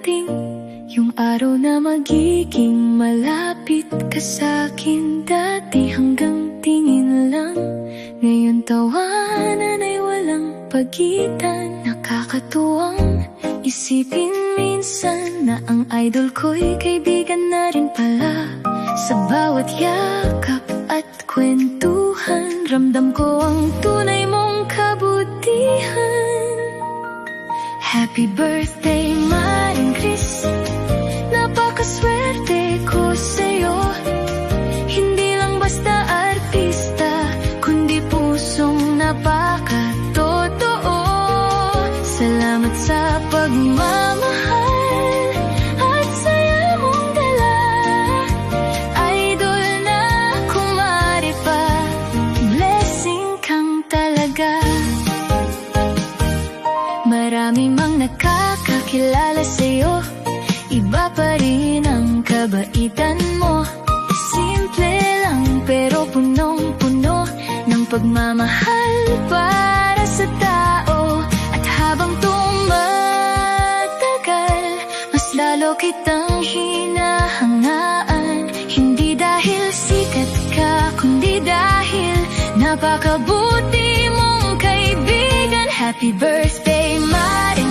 darating yung araw na magiging malapit ka sa'kin. Dati hanggang tingin lang, ngayon tawanan ay walang pagitan. Nakakatuwang isipin minsan na ang idol ko'y kaibigan na rin pala. Sa bawat yakap at kwentuhan, ramdam ko ang tunay mong kabutihan. Happy birthday, Maring Chris, napakaswerte ko sa'yo. Hindi lang basta artista, kundi pusong napakatotoo. Salamat sa pagmamahal at saya mong dala. Idol na kumari pa, blessing kang talaga. Marami mang nakakakilala sa'yo, iba pa rin ang kabaitan mo. Simple lang pero punong-puno ng pagmamahal para sa tao. At habang tumatagal, mas lalo kitang hinahangaan. Hindi dahil sikat ka, kundi dahil napakabuti mong kaibigan. Happy birthday, Maring